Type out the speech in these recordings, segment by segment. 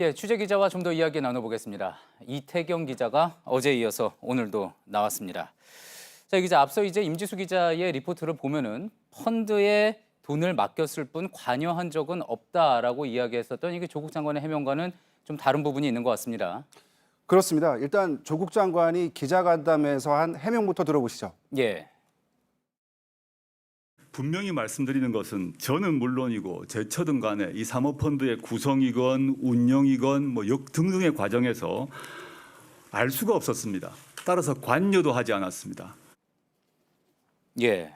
예, 취재 기자와 좀 더 이야기 나눠보겠습니다. 이태경 기자가 어제에 이어서 오늘도 나왔습니다. 자, 이 기자 앞서 이제 임지수 기자의 리포트를 보면은 펀드에 돈을 맡겼을 뿐 관여한 적은 없다라고 이야기했었던 이게 조국 장관의 해명과는 좀 다른 부분이 있는 것 같습니다. 그렇습니다. 일단 조국 장관이 기자간담회에서 한 해명부터 들어보시죠. 예. 분명히 말씀드리는 것은 저는 물론이고 제처든 간에 이 사모펀드의 구성이건 운영이건 뭐 등등의 과정에서 알 수가 없었습니다. 따라서 관여도 하지 않았습니다. 예.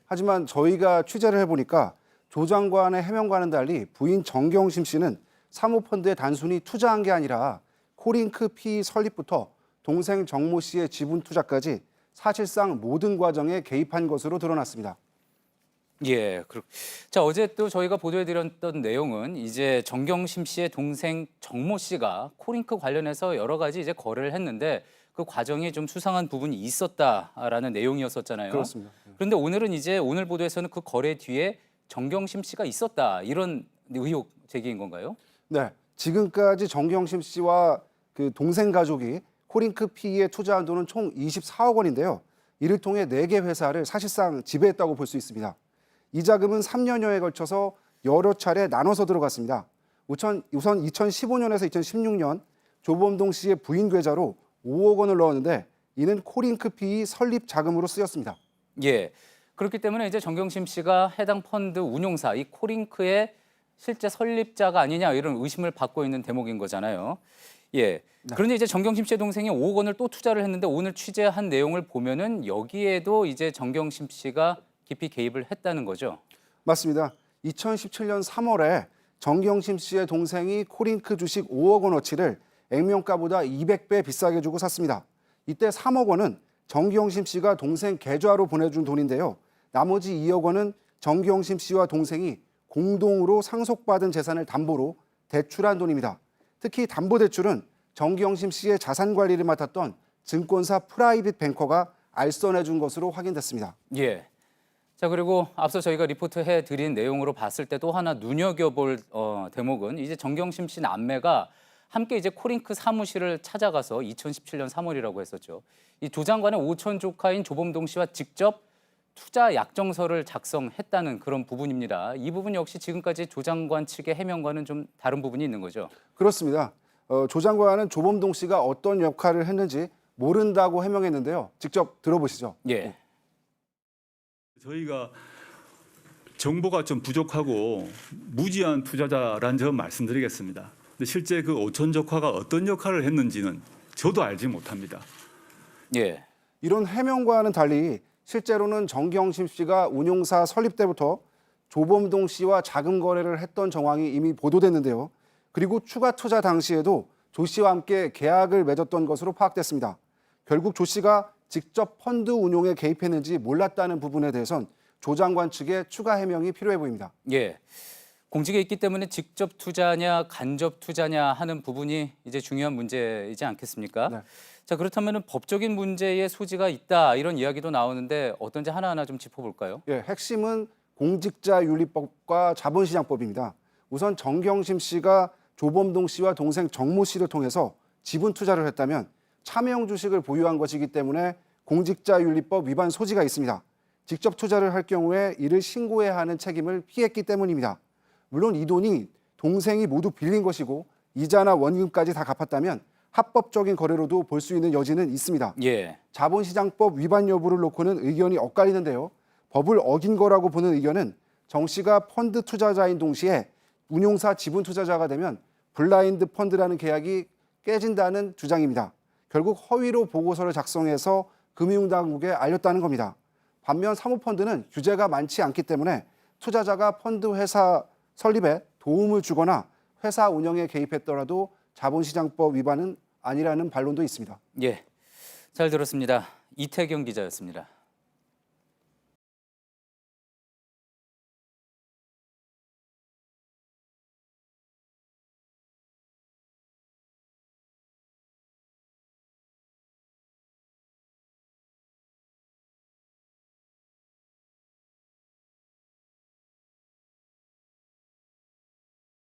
하지만 저희가 취재를 해보니까 조 장관의 해명과는 달리 부인 정경심 씨는 사모펀드에 단순히 투자한 게 아니라 코링크 PE 설립부터 동생 정모 씨의 지분 투자까지 사실상 모든 과정에 개입한 것으로 드러났습니다. 예. 자, 어제 또 저희가 보도해드렸던 내용은 이제 정경심 씨의 동생 정모 씨가 코링크 관련해서 여러 가지 이제 거래를 했는데 그 과정이 좀 수상한 부분이 있었다라는 내용이었었잖아요. 그렇습니다. 그런데 오늘은 이제 오늘 보도에서는 그 거래 뒤에 정경심 씨가 있었다 이런 의혹 제기인 건가요? 네, 지금까지 정경심 씨와 그 동생 가족이 코링크 PE에 투자한 돈은 총 24억 원인데요. 이를 통해 4개 회사를 사실상 지배했다고 볼 수 있습니다. 이 자금은 3년여에 걸쳐서 여러 차례 나눠서 들어갔습니다. 우선 2015년에서 2016년 조범동 씨의 부인 계좌로 5억 원을 넣었는데 이는 코링크 PE 설립 자금으로 쓰였습니다. 예. 그렇기 때문에 이제 정경심 씨가 해당 펀드 운용사 이 코링크의 실제 설립자가 아니냐 이런 의심을 받고 있는 대목인 거잖아요. 예. 그런데 이제 정경심 씨의 동생이 5억 원을 또 투자를 했는데 오늘 취재한 내용을 보면은 여기에도 이제 정경심 씨가 깊이 개입을 했다는 거죠. 맞습니다. 2017년 3월에 정경심 씨의 동생이 코링크 주식 5억 원어치를 액면가보다 200배 비싸게 주고 샀습니다. 이때 3억 원은 정경심 씨가 동생 계좌로 보내준 돈인데요. 나머지 2억 원은 정경심 씨와 동생이 공동으로 상속받은 재산을 담보로 대출한 돈입니다. 특히 담보대출은 정경심 씨의 자산 관리를 맡았던 증권사 프라이빗 뱅커가 알선해준 것으로 확인됐습니다. 예. 자, 그리고 앞서 저희가 리포트해 드린 내용으로 봤을 때 또 하나 눈여겨볼 대목은 이제 정경심 씨 남매가 함께 이제 코링크 사무실을 찾아가서 2017년 3월이라고 했었죠. 이 조 장관의 오촌 조카인 조범동 씨와 직접 투자 약정서를 작성했다는 그런 부분입니다. 이 부분 역시 지금까지 조 장관 측의 해명과는 좀 다른 부분이 있는 거죠. 그렇습니다. 조 장관은 조범동 씨가 어떤 역할을 했는지 모른다고 해명했는데요. 직접 들어보시죠. 예. 저희가 정보가 좀 부족하고 무지한 투자자라는 점 말씀드리겠습니다. 근데 실제 그 오촌 조카가 어떤 역할을 했는지는 저도 알지 못합니다. 예. 이런 해명과는 달리 실제로는 정경심 씨가 운용사 설립 때부터 조범동 씨와 자금 거래를 했던 정황이 이미 보도됐는데요. 그리고 추가 투자 당시에도 조 씨와 함께 계약을 맺었던 것으로 파악됐습니다. 결국 조 씨가 직접 펀드 운용에 개입했는지 몰랐다는 부분에 대해선 조 장관 측의 추가 해명이 필요해 보입니다. 예. 공직에 있기 때문에 직접 투자냐 간접 투자냐 하는 부분이 이제 중요한 문제이지 않겠습니까? 네. 자, 그렇다면 법적인 문제의 소지가 있다 이런 이야기도 나오는데 어떤지 하나하나 좀 짚어볼까요? 핵심은 공직자윤리법과 자본시장법입니다. 우선 정경심 씨가 조범동 씨와 동생 정모 씨를 통해서 지분 투자를 했다면 차명 주식을 보유한 것이기 때문에 공직자윤리법 위반 소지가 있습니다. 직접 투자를 할 경우에 이를 신고해야 하는 책임을 피했기 때문입니다. 물론 이 돈이 동생이 모두 빌린 것이고 이자나 원금까지 다 갚았다면 합법적인 거래로도 볼 수 있는 여지는 있습니다. 예. 자본시장법 위반 여부를 놓고는 의견이 엇갈리는데요. 법을 어긴 거라고 보는 의견은 정 씨가 펀드 투자자인 동시에 운용사 지분 투자자가 되면 블라인드 펀드라는 계약이 깨진다는 주장입니다. 결국 허위로 보고서를 작성해서 금융당국에 알렸다는 겁니다. 반면 사모펀드는 규제가 많지 않기 때문에 투자자가 펀드 회사 설립에 도움을 주거나 회사 운영에 개입했더라도 자본시장법 위반은 아니라는 반론도 있습니다. 예. 잘 들었습니다. 이태경 기자였습니다.